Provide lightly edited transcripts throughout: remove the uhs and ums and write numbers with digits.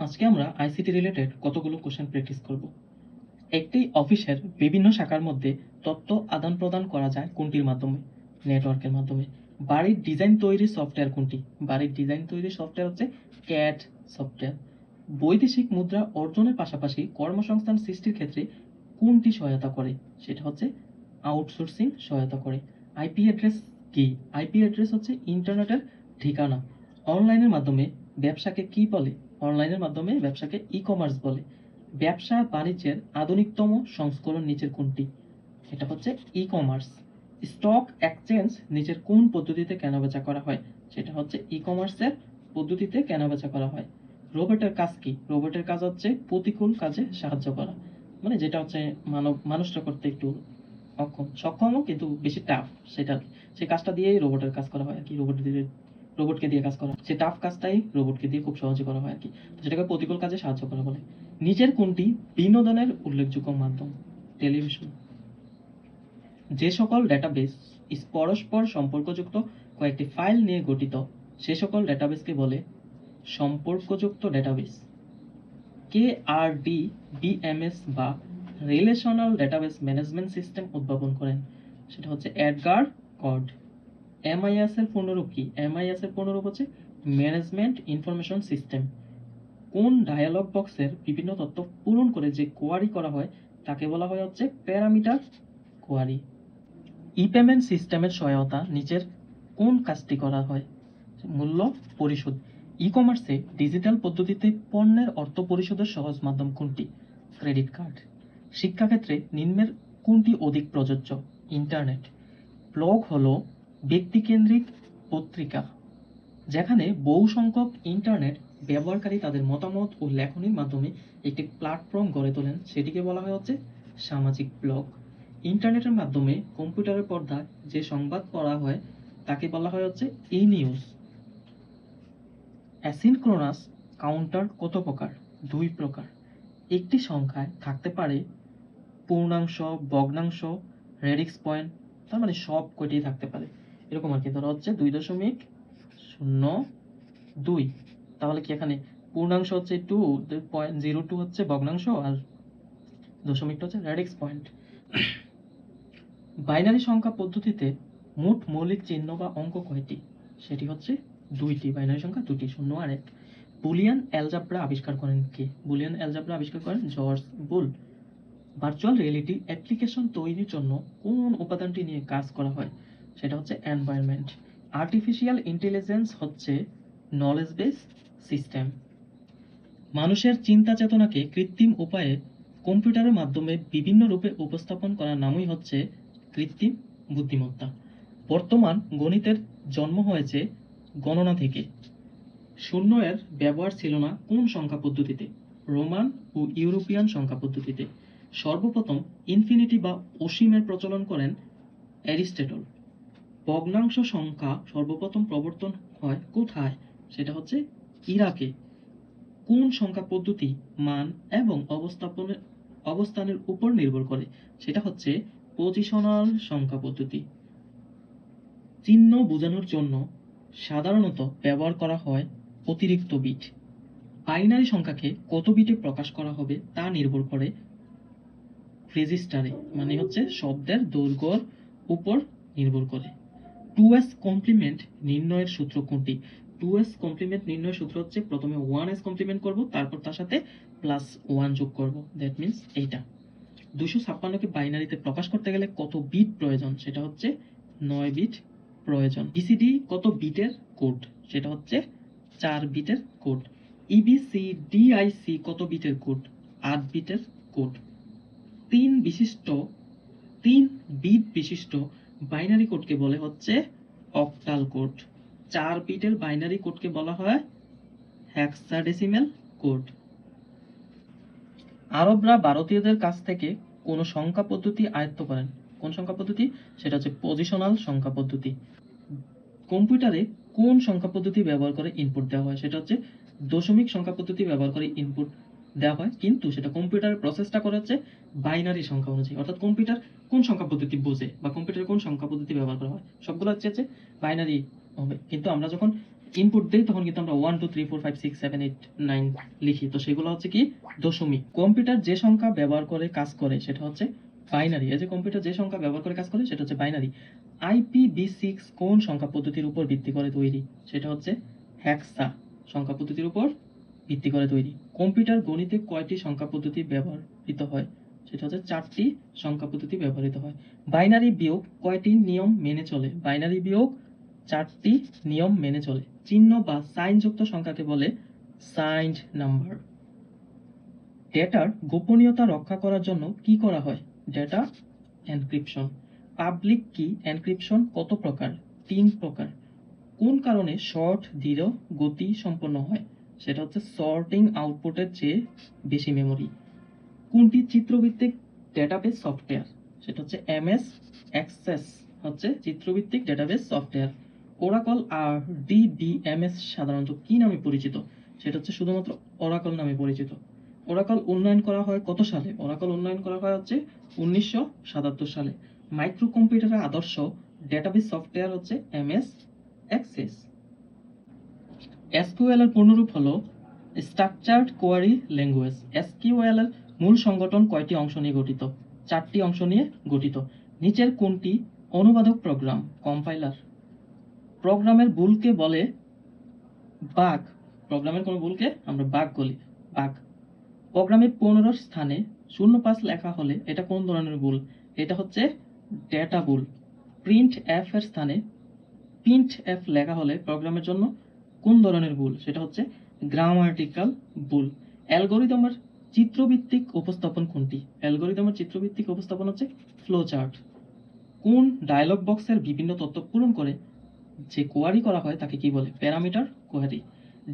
আজকে আমরা ICT related কতগুলো কোশ্চেন প্র্যাকটিস করব। একটি অফিসের বিভিন্ন শাখার মধ্যে তথ্য আদান প্রদান করা যায় কোনটির মাধ্যমে? নেটওয়ার্কের মাধ্যমে। বাড়ির ডিজাইন তৈরির সফটওয়্যার কোনটি? বাড়ির ডিজাইন তৈরির সফটওয়্যার হচ্ছে ক্যাড সফটওয়্যার। বৈদেশিক মুদ্রা অর্জনের পাশাপাশি কর্মসংস্থান সৃষ্টির ক্ষেত্রে কোনটি সহায়তা করে? সেটা হচ্ছে আউটসোর্সিং সহায়তা করে। আইপি অ্যাড্রেস কি? আইপি অ্যাড্রেস হচ্ছে ইন্টারনেটের ঠিকানা। অনলাইনের মাধ্যমে ব্যবসাকে কি বলে? অনলাইনের মাধ্যমে ব্যবসাকে ই কমার্স বলে। ব্যবসা বাণিজ্যের আধুনিকতম সংস্করণ নিচের কোনটি? এটা হচ্ছে ই কমার্স। স্টক এক্সচেঞ্জ নিচের কোন পদ্ধতিতে কেনাবেচা করা হয়? সেটা হচ্ছে ই কমার্সের পদ্ধতিতে কেনাবেচা করা হয়। রোবটের কাজ কি? রোবটের কাজ হচ্ছে প্রতিকূল কাজে সাহায্য করা, মানে যেটা হচ্ছে মানুষটা করতে একটু সক্ষমও কিন্তু বেশি টাফ, সেটা সেই কাজটা দিয়েই রোবটের কাজ করা হয় আর কি। রোবটকে দিয়ে কাজ করা, সে টাফ কাজটাই রোবটকে দিয়ে খুব সহজে করা হয় আর কি। তো সেটাকে প্রতিকূল কাজে সাহায্য করা বলে। নিচের কোনটি বিনোদনের উল্লেখযোগ্য মাধ্যম? টেলিভিশন। যে সকল ডেটাবেস পরস্পর সম্পর্কযুক্ত কয়েকটি ফাইল নিয়ে গঠিত সে সকল ডেটাবেসকে বলে সম্পর্কযুক্ত ডেটাবেস। কেআরডি বিএমএস বা রিলেশনাল ডেটাবেস ম্যানেজমেন্ট সিস্টেম উদ্ভাবন করেন? সেটা হচ্ছে এডগার কড। এমআইএস এর পূর্ণরূপ কি? এমআইএস এর পূর্ণরূপ হচ্ছে ম্যানেজমেন্ট ইনফরমেশন সিস্টেম। কোন ডায়ালগ বক্সের বিভিন্ন তথ্য পূরণ করে যে কোয়ারি করা হয় তাকে বলা হয় হচ্ছে প্যারামিটার কোয়ারি। ই পেমেন্ট সিস্টেমের সহায়তা নিচের কোন কাজটি করা হয়? মূল্য পরিশোধ। ই কমার্সে ডিজিটাল পদ্ধতিতে পণ্যের অর্থ পরিশোধের সহজ মাধ্যম কোনটি? Credit card. শিক্ষাক্ষেত্রে নিম্নের কোনটি অধিক প্রযোজ্য? ইন্টারনেট। ব্লগ হলো ব্যক্তিকেন্দ্রিক পত্রিকা যেখানে বহু সংখ্যক ইন্টারনেট ব্যবহারকারী তাদের মতামত ও লেখনীর মাধ্যমে একটি প্ল্যাটফর্ম গড়ে তোলেন, সেটিকে বলা হয় হচ্ছে সামাজিক ব্লগ। ইন্টারনেটের মাধ্যমে কম্পিউটারের পর্দায় যে সংবাদ পড়া হয় তাকে বলা হয় হচ্ছে ই নিউজ। অ্যাসিনক্রোনাস কাউন্টার কত প্রকার? দুই প্রকার। একটি সংখ্যায় থাকতে পারে পূর্ণাংশ, ভগ্নাংশ, রেডিক্স পয়েন্ট, তার মানে সব কয়টি থাকতে পারে এরকম আর কি। ধরো হচ্ছে 2.02, তাহলে কি এখানে পূর্ণাংশ হচ্ছে 2.02 হচ্ছে ভগ্নাংশ আর দশমিকটা হচ্ছে রেডিক্স পয়েন্ট। বাইনারি সংখ্যা পদ্ধতিতে মোট মৌলিক চিহ্ন বা অঙ্ক কয়টি? সেটি হচ্ছে দুইটি। বাইনারি সংখ্যা দুটি, 0 আর 1। বুলিয়ান অ্যালজাবরা আবিষ্কার করেন কে? বুলিয়ান অ্যালজাবরা আবিষ্কার করেন জর্জ বুল। ভার্চুয়াল রিয়েলিটি অ্যাপ্লিকেশন তৈরির জন্য কোন উপাদানটি নিয়ে কাজ করা হয়? সেটা হচ্ছে এনভায়রনমেন্ট। আর্টিফিশিয়াল ইন্টেলিজেন্স হচ্ছে নলেজ বেস সিস্টেম। মানুষের চিন্তা চেতনাকে কৃত্রিম উপায়ে কম্পিউটারের মাধ্যমে বিভিন্ন রূপে উপস্থাপন করার নামই হচ্ছে কৃত্রিম বুদ্ধিমত্তা। বর্তমান গণিতের জন্ম হয়েছে গণনা থেকে। শূন্য এর ব্যবহার ছিল না কোন সংখ্যা পদ্ধতিতে? রোমান ও ইউরোপিয়ান সংখ্যা পদ্ধতিতে। সর্বপ্রথম ইনফিনিটি বা অসীমের প্রচলন করেন অ্যারিস্টটল। ভগ্নাংশ সংখ্যা সর্বপ্রথম প্রবর্তন হয় কোথায়? সেটা হচ্ছে ইরাকে। কোন সংখ্যা পদ্ধতি মান এবং অবস্থানের উপর নির্ভর করে? সেটা হচ্ছে পজিশনাল সংখ্যা পদ্ধতি। চিহ্ন বোঝানোর জন্য সাধারণত ব্যবহার করা হয় অতিরিক্ত বিট। বাইনারি সংখ্যাকে কত বিটে প্রকাশ করা হবে তা নির্ভর করে রেজিস্টারে, মানে হচ্ছে শব্দের দৈর্ঘ্যের উপর নির্ভর করে। 2s কমপ্লিমেন্ট নির্ণয়ের সূত্র কোনটি? 2s কমপ্লিমেন্ট নির্ণয়ের সূত্র হচ্ছে প্রথমে 1s কমপ্লিমেন্ট করব, তারপর তার সাথে +1 যোগ করব, দ্যাট মিন্স এইটা। 256কে বাইনারিতে প্রকাশ করতে গেলে কত বিট প্রয়োজন? সেটা হচ্ছে 9 বিট প্রয়োজন। বিসিডি কত বিটের কোড? সেটা হচ্ছে 4 বিটের কোড। ইবিসিডিআইসি কত বিটের কোড? 8 বিটের কোড। 3 বিট বিশিষ্ট বাইনারি কোডকে বলে হচ্ছে অক্টাল কোড। 4 বিটের বাইনারি কোডকে বলা হয় হেক্সাডেসিমেল কোড। আরবরা ভারতীয়দের কাছ থেকে কোন সংখ্যা পদ্ধতি আয়ত্ত করেন? কোন সংখ্যা পদ্ধতি? সেটা হচ্ছে পজিশনাল সংখ্যা পদ্ধতি। কম্পিউটারে কোন সংখ্যা পদ্ধতি ব্যবহার করে ইনপুট দেওয়া হয়? সেটা হচ্ছে দশমিক সংখ্যা পদ্ধতি ব্যবহার করে ইনপুট দেওয়া হয়, কিন্তু সেটা কম্পিউটারের প্রসেসটা করে হচ্ছে বাইনারি সংখ্যা অনুযায়ী। অর্থাৎ কম্পিউটার কোন সংখ্যা পদ্ধতি বোঝে বা কম্পিউটারে কোন সংখ্যা পদ্ধতি ব্যবহার করা হয় সবগুলো হচ্ছে বাইনারি হবে। কিন্তু আমরা যখন ইনপুট দেই তখন কিন্তু আমরা 1 2 3 4 5 6 7 8 9 লিখি, তো সেগুলো হচ্ছে কি দশমিক। কম্পিউটার যে সংখ্যা ব্যবহার করে কাজ করে সেটা হচ্ছে বাইনারি। এই যে কম্পিউটার যে সংখ্যা ব্যবহার করে কাজ করে সেটা হচ্ছে বাইনারি। IPv6 কোন সংখ্যা পদ্ধতির উপর ভিত্তি করে তৈরি? সেটা হচ্ছে হেক্সা সংখ্যা পদ্ধতির উপর ভিত্তি করে তৈরি। কম্পিউটার গণিতে কয়টি সংখ্যা পদ্ধতি ব্যবহৃত হয়? সেটা হচ্ছে 4টি সংখ্যা পদ্ধতি ব্যবহৃত হয়। বাইনারি বিয়োগ কয়টি নিয়ম মেনে চলে? বাইনারি বিয়োগ 4টি নিয়ম মেনে চলে। চিহ্ন বা সাইন যুক্ত সংখ্যাকে বলে সাইন্ড নাম্বার। ডেটার গোপনীয়তা রক্ষা করার জন্য কি করা হয়? Data encryption. পাবলিক কি এনক্রিপশন কত প্রকার? 3 প্রকার। কোন কারণে শর্ট দৃঢ় গতি সম্পন্ন হয়? সেটা হচ্ছে সর্টিং আউটপুটের চেয়ে বেশি মেমরি। কোনটি চিত্রভিত্তিক ডেটাবেস সফটওয়্যার? সেটা হচ্ছে এমএস অ্যাক্সেস হচ্ছে চিত্রভিত্তিক ডেটাবেস সফটওয়্যার। ওরাকল আর ডিবিএমএস সাধারণত কি নামে পরিচিত? সেটা হচ্ছে শুধুমাত্র ওরাকল নামে পরিচিত। ওরাকল উন্নয়ন করা হয় কত সালে? ওরাকল উন্নয়ন করা হয় হচ্ছে 1977 সালে। মাইক্রো কম্পিউটারের আদর্শ ডেটাবেস সফটওয়্যার হচ্ছে এমএস অ্যাক্সেস। এসকিউএল এর পূর্ণরূপ হলো স্ট্রাকচার্ড কোয়ারি ল্যাঙ্গুয়েজ। এসকিউএল এর মূল সংগঠন কয়টি অংশ নিয়ে গঠিত? 4টি অংশ নিয়ে গঠিত। নিচের কোনটি অনুবাদক প্রোগ্রাম? কম্পাইলার। প্রোগ্রামের ভুলকে বলে বাগ। প্রোগ্রামের কোনো ভুলকে আমরা বাগ বলি, বাগ। প্রোগ্রামে 15 স্থানে 05 লেখা হলে এটা কোন ধরনের ভুল? এটা হচ্ছে ডেটা ভুল। প্রিন্ট এফ এর স্থানে প্রিন্ট এফ লেখা হলে প্রোগ্রামের জন্য কোন ধরনের ভুল? সেটা হচ্ছে গ্রামাটিক্যাল ভুল। অ্যালগরিদমের চিত্রভিত্তিক উপস্থাপন কোনটি? অ্যালগরিদমের চিত্রভিত্তিক উপস্থাপন হচ্ছে ফ্লোচার্ট। কোন ডায়লগ বক্সের বিভিন্ন তথ্য পূরণ করে যে কোয়ারি করা হয় তাকে কি বলে? Parameter query.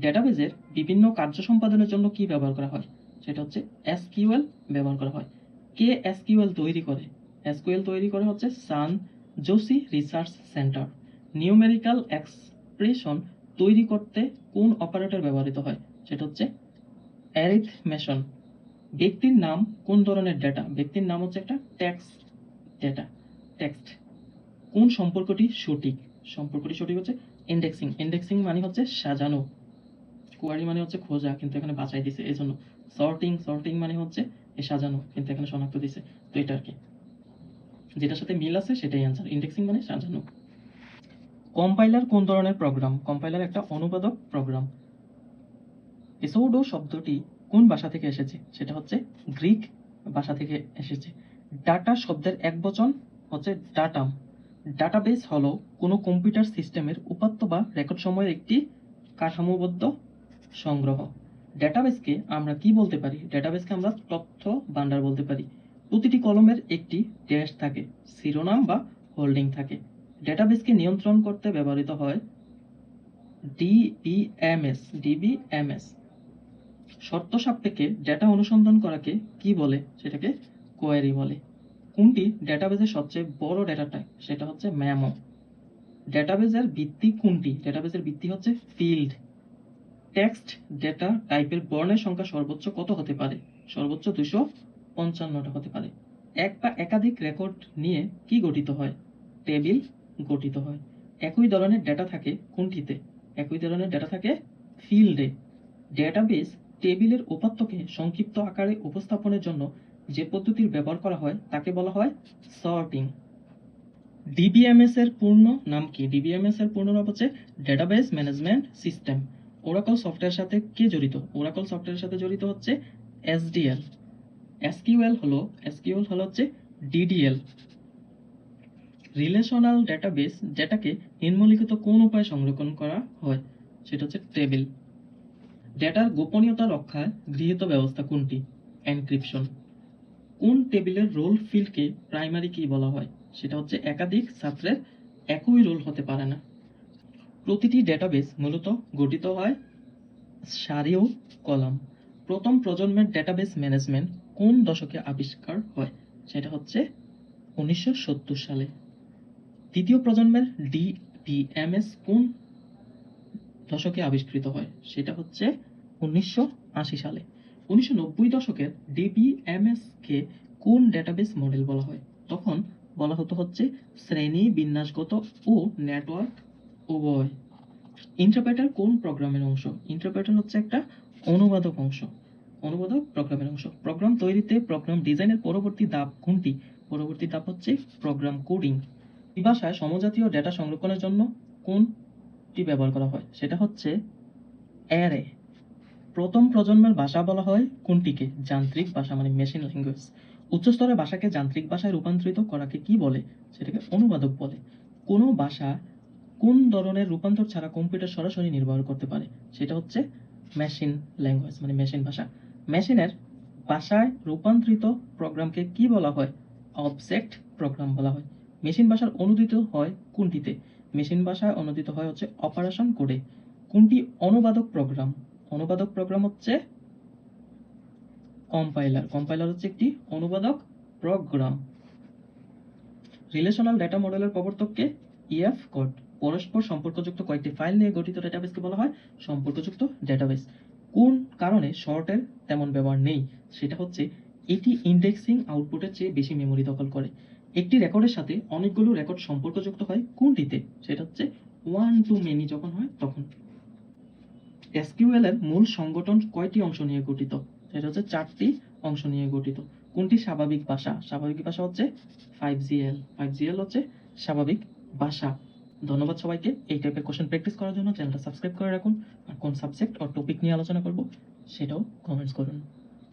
ডেটাবেজের বিভিন্ন কার্য সম্পাদনের জন্য কি ব্যবহার করা হয়? সেটা হচ্ছে এসকিউএল ব্যবহার করা হয়। কে এসকিউএল তৈরি করে? এসকিউএল তৈরি করে হচ্ছে সান জোসি রিসার্চ সেন্টার। নিউমেরিক্যাল এক্সপ্রেশন তৈরি করতে কোন অপারেটর ব্যবহৃত হয়? সেটা হচ্ছে অ্যারিথমেশন। ব্যক্তির নাম কোন ধরনের ডেটা? ব্যক্তির নাম হচ্ছে একটা টেক্সট ডেটা, টেক্সট। কোন সম্পর্কটি সঠিক? সম্পর্কটি সঠিক হচ্ছে ইন্ডেক্সিং। ইন্ডেক্সিং মানে হচ্ছে সাজানো। কোয়ারি মানে হচ্ছে খোঁজা, কিন্তু এখানে বাছাই দিছে এই জন্য। সর্টিং, সর্টিং মানে হচ্ছে সাজানো, কিন্তু এখানে শনাক্ত দিছে। তো এটা আর কি, যেটার সাথে মিল আছে সেটাই অ্যান্সার। ইন্ডেক্সিং মানে সাজানো। কম্পাইলার কোন ধরনের প্রোগ্রাম? কম্পাইলার একটা অনুবাদক প্রোগ্রাম। এসোডো শব্দটি কোন ভাষা থেকে এসেছে? সেটা হচ্ছে গ্রিক ভাষা থেকে এসেছে। ডাটা শব্দের একবচন হচ্ছে ডাটাম। ডাটাবেস হলো কোনো কম্পিউটার সিস্টেমের উপাত্ত বা রেকর্ড সময়ের একটি কাঠামোবদ্ধ সংগ্রহ। ডেটাবেসকে আমরা কি বলতে পারি? ডেটাবেসকে আমরা তথ্য ভান্ডার বলতে পারি। প্রতিটি কলমের একটি ড্যাশ থাকে, শিরোনাম বা হোল্ডিং থাকে। ডেটাবেসকে নিয়ন্ত্রণ করতে ব্যবহৃত হয় ডিবিএমএস। ডিবিএমএস। শর্ত সাপেক্ষে ডেটা অনুসন্ধান করাকে কি বলে? সেটাকে কোয়েরি বলে। কোনটি ডেটাবেসের সবচেয়ে বড় ডেটা টাইপ? সেটা হচ্ছে মেমো। ডেটাবেসের ভিত্তি কোনটি? ডেটাবেসের ভিত্তি হচ্ছে ফিল্ড। টেক্সট ডেটা টাইপের বর্ণের সংখ্যা সর্বোচ্চ কত হতে পারে? সর্বোচ্চ 255টা হতে পারে। এক বা একাধিক রেকর্ড নিয়ে কি গঠিত হয়? টেবিল গঠিত হয়। একই ধরনের ডেটা থাকে কোনটিতে? একই ধরনের ডেটা থাকে ফিল্ডে। ডেটাবেস টেবিলের উপাত্তকে সংক্ষিপ্ত আকারে উপস্থাপনের জন্য যে পদ্ধতির ব্যবহার করা হয় তাকে বলা হয় সর্টিং। ডিবিএমএস এর পূর্ণ নাম কি? ডিবিএমএস এর পূর্ণ নাম হচ্ছে database management system. Oracle software সাথে কে জড়িত? ওরাকল সফটওয়্যারের সাথে জড়িত হচ্ছে এসডিএল। এসকিউএল হলো হচ্ছে ডিডিএল। রিলেশনাল ডেটাবেস ডেটাকে নিম্নলিখিত কোন উপায়ে সংরক্ষণ করা হয়? সেটা হচ্ছে টেবিল। ডেটার গোপনীয়তা রক্ষায় গৃহীত ব্যবস্থা কোনটি? এনক্রিপশন। কোন টেবিলের রোল ফিল্ডকে প্রাইমারি কি বলা হয়? সেটা হচ্ছে একাধিক ছাত্রের একই রোল হতে পারে না। প্রতিটি ডেটাবেস মূলত গঠিত হয় সারি ও কলাম। প্রথম প্রজন্মের ডেটাবেস ম্যানেজমেন্ট কোন দশকে আবিষ্কার হয়? সেটা হচ্ছে 1970 সালে। দ্বিতীয় প্রজন্মের ডিবিএমএস কোন দশকে আবিষ্কৃত হয়? সেটা হচ্ছে 1980 সালে। 1990 দশকের ডিবিএমএস কে কোন ডেটাবেস মডেল বলা হয়? তখন বলা হতো হচ্ছে শ্রেণী বিন্যাসগত ও নেটওয়ার্ক উভয়। ইন্টারপ্রেটার কোন প্রোগ্রামের অংশ? ইন্টারপ্রেটার হচ্ছে একটা অনুবাদক অংশ, অনুবাদক প্রোগ্রামের অংশ। প্রোগ্রাম তৈরিতে প্রোগ্রাম ডিজাইনের পরবর্তী ধাপ কোনটি? পরবর্তী ধাপ হচ্ছে প্রোগ্রাম কোডিং। এই ভাষায় সমজাতীয় ডেটা সংরক্ষণের জন্য কোনটি ব্যবহার করা হয়? সেটা হচ্ছে অ্যারে। প্রথম প্রজন্মের ভাষা বলা হয় কোনটিকে? যান্ত্রিক ভাষা মানে মেশিন ল্যাঙ্গুয়েজ। উচ্চস্তরের ভাষাকে যান্ত্রিক ভাষায় রূপান্তরিত করাকে কি বলে? সেটাকে অনুবাদক বলে। কোনো ভাষা কোন ধরনের রূপান্তর ছাড়া কম্পিউটার সরাসরি নির্ভর করতে পারে? সেটা হচ্ছে মেশিন ল্যাঙ্গুয়েজ মানে মেশিন ভাষা। মেশিনের ভাষায় রূপান্তরিত প্রোগ্রামকে কি বলা হয়? অবজেক্ট প্রোগ্রাম বলা হয়। মেশিন ভাষার অনুদিত হয় কোনটিতে? মেশিন ভাষায় অনুদিত হয় হচ্ছে অপারেশন কোডে। কোনটি অনুবাদক প্রোগ্রাম? অনুবাদক প্রোগ্রাম হচ্ছে কম্পাইলার। কম্পাইলার হচ্ছে একটি অনুবাদক প্রোগ্রাম। রিলেশনাল ডেটা মডেলের প্রবর্তককে? EF code. পরস্পর সম্পর্কযুক্ত কয়েকটি ফাইল নিয়ে গঠিত ডেটাবেসকে বলা হয় সম্পর্কযুক্ত ডেটাবেস। কোন কারণে শর্টের তেমন ব্যবহার নেই? সেটা হচ্ছে এটি ইন্ডেক্সিং আউটপুটের চেয়ে বেশি মেমরি দখল করে। একটি রেকর্ডের সাথে অনেকগুলো রেকর্ড সম্পর্কযুক্ত হয় কোনটিতে? সেটা হচ্ছে ওয়ান টু মেনি যখন হয় তখন। এসকিউএল এর মূল সংগঠন কয়টি অংশ নিয়ে গঠিত? সেটা হচ্ছে 4টি অংশ নিয়ে গঠিত। কোনটি স্বাভাবিক ভাষা? স্বাভাবিক ভাষা হচ্ছে 5GL। 5GL হচ্ছে স্বাভাবিক ভাষা। ধন্যবাদ সবাইকে। এই টাইপের কোশ্চেন প্র্যাকটিস করার জন্য চ্যানেলটা সাবস্ক্রাইব করে রাখুন। আর কোন সাবজেক্ট আর টপিক নিয়ে আলোচনা করব সেটাও কমেন্টস করুন।